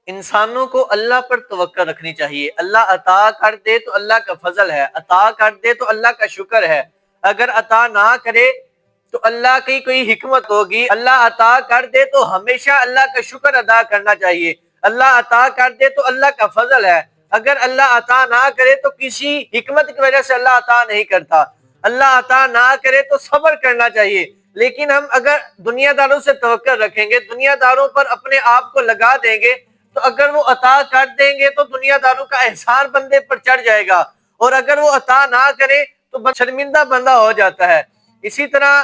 انسانوں کو اللہ پر توکل رکھنی چاہیے. اللہ عطا کر دے تو اللہ کا فضل ہے، عطا کر دے تو اللہ کا شکر ہے. اگر عطا نہ کرے تو اللہ کی کوئی حکمت ہوگی. اللہ عطا کر دے تو ہمیشہ اللہ کا شکر ادا کرنا چاہیے. اللہ عطا کر دے تو اللہ کا فضل ہے. اگر اللہ عطا نہ کرے تو کسی حکمت کی وجہ سے اللہ عطا نہیں کرتا. اللہ عطا نہ کرے تو صبر کرنا چاہیے. لیکن ہم اگر دنیا داروں سے توکل رکھیں گے، دنیا داروں پر اپنے آپ کو لگا دیں گے، تو اگر وہ عطا کر دیں گے تو دنیا داروں کا احسان بندے پر چڑھ جائے گا، اور اگر وہ عطا نہ کرے تو شرمندہ بندہ ہو جاتا ہے. اسی طرح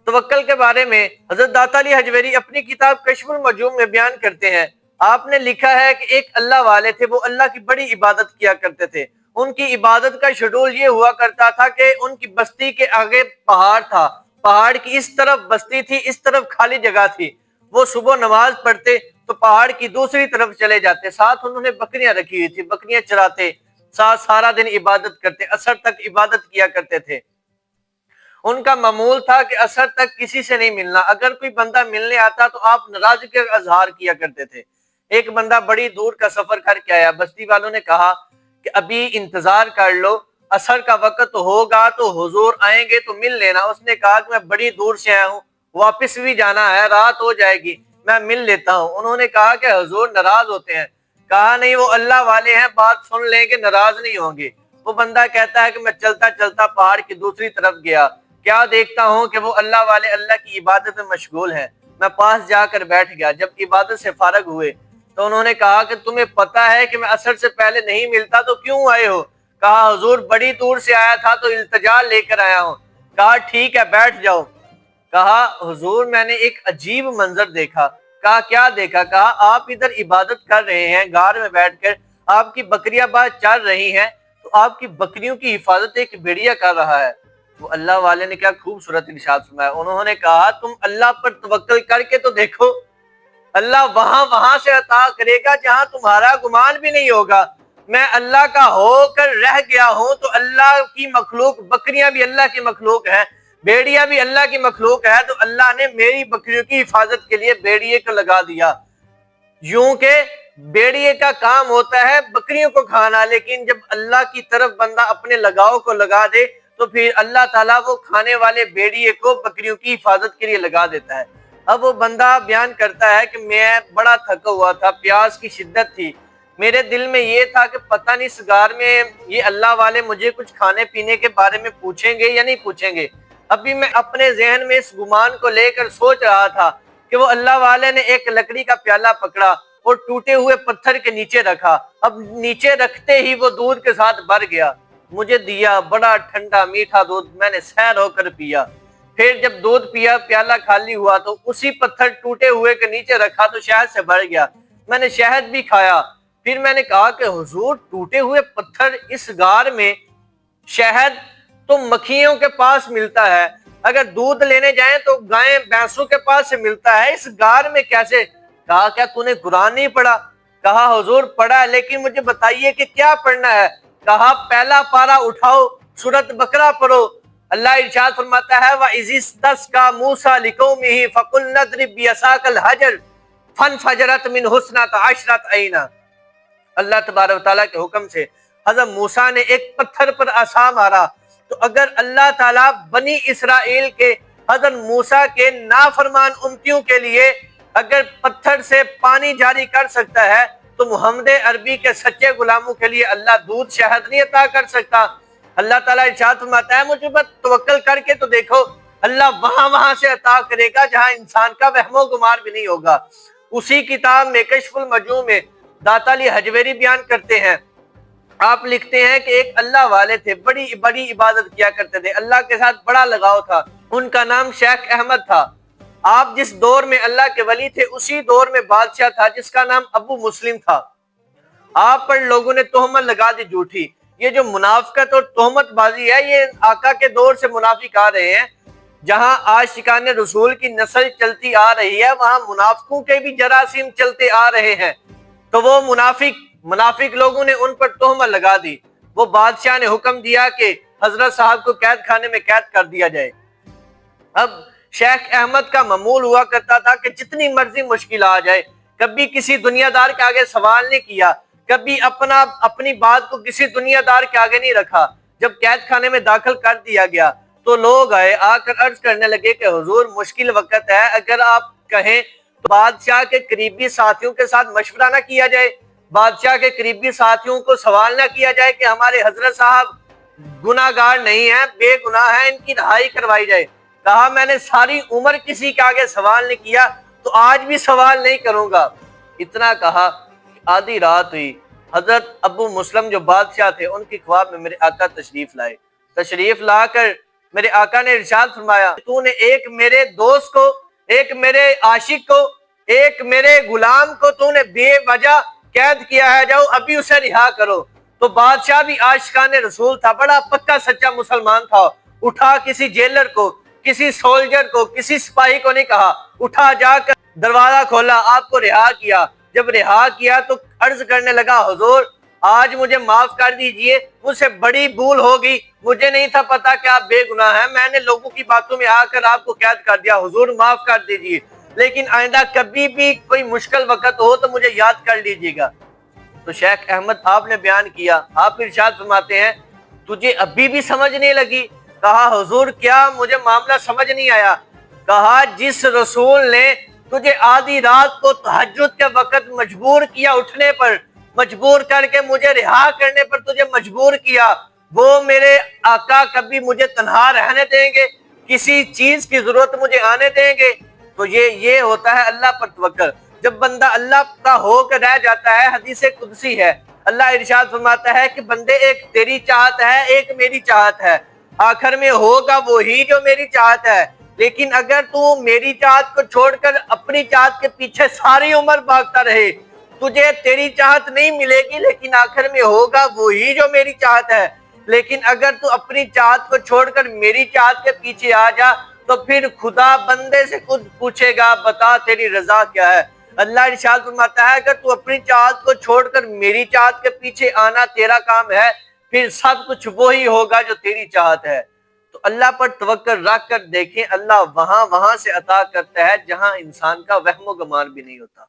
توکل کے بارے میں حضرت داتا علی حجویری اپنی کتاب کشف المجوم میں بیان کرتے ہیں. آپ نے لکھا ہے کہ ایک اللہ والے تھے، وہ اللہ کی بڑی عبادت کیا کرتے تھے. ان کی عبادت کا شیڈول یہ ہوا کرتا تھا کہ ان کی بستی کے آگے پہاڑ تھا، پہاڑ کی اس طرف بستی تھی، اس طرف خالی جگہ تھی. وہ صبح نماز پڑھتے تو پہاڑ کی دوسری طرف چلے جاتے. ساتھ انہوں نے بکریاں رکھی ہوئی تھی، بکریاں چراتے، ساتھ سارا دن عبادت کرتے، عصر تک عبادت کیا کرتے تھے. ان کا معمول تھا کہ عصر تک کسی سے نہیں ملنا. اگر کوئی بندہ ملنے آتا تو آپ ناراضگی کا اظہار کیا کرتے تھے. ایک بندہ بڑی دور کا سفر کر کے آیا. بستی والوں نے کہا کہ ابھی انتظار کر لو، عصر کا وقت ہوگا تو حضور آئیں گے تو مل لینا. اس نے کہا کہ میں بڑی دور سے آیا ہوں، واپس بھی جانا ہے، رات ہو جائے گی، میں مل لیتا ہوں. انہوں نے کہا کہ حضور ناراض ہوتے ہیں. کہا نہیں، وہ اللہ والے ہیں، بات سن لیں کہ ناراض نہیں ہوں گے. وہ بندہ کہتا ہے کہ میں چلتا چلتا پہاڑ کی دوسری طرف گیا، کیا دیکھتا ہوں کہ وہ اللہ والے اللہ کی عبادت میں مشغول ہیں. میں پاس جا کر بیٹھ گیا. جب عبادت سے فارغ ہوئے تو انہوں نے کہا کہ تمہیں پتا ہے کہ میں عصر سے پہلے نہیں ملتا تو کیوں آئے ہو؟ کہا حضور بڑی دور سے آیا تھا تو التجا لے کر آیا ہوں. کہا ٹھیک ہے بیٹھ جاؤ. کہا حضور میں نے ایک عجیب منظر دیکھا. کہا کیا دیکھا؟ کہا آپ ادھر عبادت کر رہے ہیں غار میں بیٹھ کر، آپ کی بکریاں باہر چر رہی ہیں، تو آپ کی بکریوں کی حفاظت ایک بھیڑیا کر رہا ہے. وہ اللہ والے نے کیا خوبصورت ارشاد فرمایا. انہوں نے کہا تم اللہ پر توکل کر کے تو دیکھو، اللہ وہاں سے عطا کرے گا جہاں تمہارا گمان بھی نہیں ہوگا. میں اللہ کا ہو کر رہ گیا ہوں تو اللہ کی مخلوق، بکریاں بھی اللہ کی مخلوق ہیں، بھیڑیا بھی اللہ کی مخلوق ہے، تو اللہ نے میری بکریوں کی حفاظت کے لیے بھیڑیے کو لگا دیا. یوں کہ بھیڑیے کا کام ہوتا ہے بکریوں کو کھانا، لیکن جب اللہ کی طرف بندہ اپنے لگاؤ کو لگا دے تو پھر اللہ تعالیٰ وہ کھانے والے بھیڑیے کو بکریوں کی حفاظت کے لیے لگا دیتا ہے. اب وہ بندہ بیان کرتا ہے کہ میں بڑا تھکا ہوا تھا، پیاس کی شدت تھی، میرے دل میں یہ تھا کہ پتہ نہیں اس غار میں یہ اللہ والے مجھے کچھ کھانے پینے کے بارے میں پوچھیں گے یا نہیں پوچھیں گے. ابھی میں اپنے ذہن میں اس گمان کو لے کر سوچ رہا تھا کہ وہ اللہ والے نے ایک لکڑی کا پیالہ پکڑا اور ٹوٹے ہوئے پتھر کے نیچے رکھا. اب نیچے رکھتے ہی وہ دودھ کے ساتھ بھر گیا، مجھے دیا، بڑا ٹھنڈا میٹھا دودھ، میں نے سیر ہو کر پیا. پھر جب دودھ پیا، پیالہ خالی ہوا تو اسی پتھر ٹوٹے ہوئے کے نیچے رکھا تو شہد سے بھر گیا. میں نے شہد بھی کھایا. پھر میں نے کہا کہ حضور ٹوٹے ہوئے پتھر اس غار میں، شہد تو مکھیوں کے پاس ملتا ہے، اگر دودھ لینے جائیں تو گائیں بھینسوں کے پاس سے ملتا ہے، اس غار میں کیسے؟ کہا کیا تو نے قرآن نہیں پڑھا؟ کہا حضور پڑھا ہے، لیکن مجھے بتائیے کہ کیا پڑھنا ہے؟ کہا پہلا پارا اٹھاؤ، سورۃ بقرہ پڑھو. اللہ ارشاد فرماتا ہے وَإِذِ اسْتَسْقَىٰ مُوسَىٰ لِقَوْمِهِ فَقُلْنَا اضْرِب بِّعَصَاكَ الْحَجَرَ فَانْفَجَرَتْ مِنْهُ اثْنَتَا عَشْرَةَ عَيْنًا. اللہ تبارک و تعالیٰ کے حکم سے حضرت موسیٰ نے ایک پتھر پر عصا مارا. تو اگر اللہ تعالیٰ بنی اسرائیل کے حضرت موسیٰ کے نافرمان امتیوں کے لیے اگر پتھر سے پانی جاری کر سکتا ہے تو محمد عربی کے سچے غلاموں کے لیے اللہ دودھ شہد نہیں عطا کر سکتا. اللہ تعالیٰ ارشاد فرماتا ہے مجھے بس توکل کر کے تو دیکھو، اللہ وہاں سے عطا کرے گا جہاں انسان کا وہم و گمان بھی نہیں ہوگا. اسی کتاب میں کشف المجوم میں داتا علی حجویری بیان کرتے ہیں، آپ لکھتے ہیں کہ ایک اللہ والے تھے، بڑی بڑی عبادت کیا کرتے تھے، اللہ کے ساتھ بڑا لگاؤ تھا. ان کا نام شیخ احمد تھا. آپ جس دور میں اللہ کے ولی تھے اسی دور میں بادشاہ تھا جس کا نام ابو مسلم تھا. آپ پر لوگوں نے تہمت لگا دی جھوٹی. یہ جو منافقت اور تہمت بازی ہے یہ آقا کے دور سے منافق آ رہے ہیں. جہاں عاشقان رسول کی نسل چلتی آ رہی ہے وہاں منافقوں کے بھی جراثیم چلتے آ رہے ہیں. تو وہ منافق لوگوں نے ان پر تہمت لگا دی. وہ بادشاہ نے حکم دیا کہ حضرت صاحب کو قید خانے میں قید کر دیا جائے. اب شیخ احمد کا معمول ہوا کرتا تھا کہ جتنی مرضی مشکل آ جائے کبھی کسی دنیا دار کے آگے سوال نہیں کیا، کبھی اپنی بات کو کسی دنیا دار کے آگے نہیں رکھا۔ جب قید خانے میں داخل کر دیا گیا تو لوگ آئے، آ کر عرض کرنے لگے کہ حضور مشکل وقت ہے، اگر آپ کہیں تو بادشاہ کے قریبی ساتھیوں کے ساتھ مشورہ نہ کیا جائے، بادشاہ کے قریبی ساتھیوں کو سوال نہ کیا جائے کہ ہمارے حضرت صاحب گناہگار نہیں ہیں، بے گناہ ہیں، ان کی رہائی کروائی جائے۔ کہا میں نے ساری عمر کسی کے آگے سوال نہیں کیا تو آج بھی سوال نہیں کروں گا۔ اتنا کہا کہ آدھی رات ہوئی، حضرت ابو مسلم جو بادشاہ تھے ان کی خواب میں میرے آقا تشریف لائے۔ تشریف لا کر میرے آقا نے ارشاد فرمایا، تو نے ایک میرے دوست کو، ایک میرے عاشق کو، ایک میرے غلام کو تو نے بے وجہ قید کیا ہے، جاؤ ابھی اسے رہا کرو۔ تو بادشاہ بھی عاشقان رسول تھا، بڑا پکا سچا مسلمان تھا، اٹھا کسی جیلر کو، کسی سولجر کو، کسی سپاہی کو نہیں کہا، اٹھا جا کر دروازہ کھولا، آپ کو رہا کیا۔ جب رہا کیا تو عرض کرنے لگا، حضور آج مجھے معاف کر دیجئے، مجھ سے بڑی بھول ہوگی، مجھے نہیں تھا پتا کہ آپ بے گناہ ہیں، میں نے لوگوں کی باتوں میں آ کر آپ کو قید کر دیا، حضور معاف کر دیجئے، لیکن آئندہ کبھی بھی کوئی مشکل وقت ہو تو مجھے یاد کر لیجئے گا۔ تو شیخ احمد آپ نے بیان کیا، آپ ارشاد فرماتے ہیں تجھے ابھی بھی سمجھ نہیں لگی؟ کہا حضور کیا مجھے معاملہ سمجھ نہیں آیا؟ کہا جس رسول نے تجھے آدھی رات کو تہجد کے وقت مجبور کیا اٹھنے پر، مجبور کر کے مجھے رہا کرنے پر تجھے مجبور کیا، وہ میرے آقا کبھی مجھے تنہا رہنے دیں گے؟ کسی چیز کی ضرورت مجھے آنے دیں گے؟ تو یہ ہوتا ہے اللہ پر توکل۔ جب بندہ اللہ کا ہو کر رہ جاتا ہے، حدیث قدسی ہے، اللہ ارشاد فرماتا ہے کہ بندے ایک تیری چاہت ہے، ایک میری چاہت ہے، آخر میں ہوگا وہی جو میری چاہت ہے، لیکن اگر تو میری چاہت کو چھوڑ کر اپنی چاہت کے پیچھے ساری عمر بھاگتا رہے، تجھے تیری چاہت نہیں ملے گی، لیکن آخر میں ہوگا وہی جو میری چاہت ہے۔ لیکن اگر تو اپنی چاہت کو چھوڑ کر میری چاہت کے پیچھے آ جا تو پھر خدا بندے سے خود پوچھے گا بتا تیری رضا کیا ہے۔ اللہ ارشاد فرماتا ہے اگر تو اپنی چاہت کو چھوڑ کر میری چاہت کے پیچھے آنا تیرا کام ہے، پھر سب کچھ وہی ہوگا جو تیری چاہت ہے۔ تو اللہ پر توکل رکھ کر دیکھیں، اللہ وہاں سے عطا کرتا ہے جہاں انسان کا وہم و گمان بھی نہیں ہوتا۔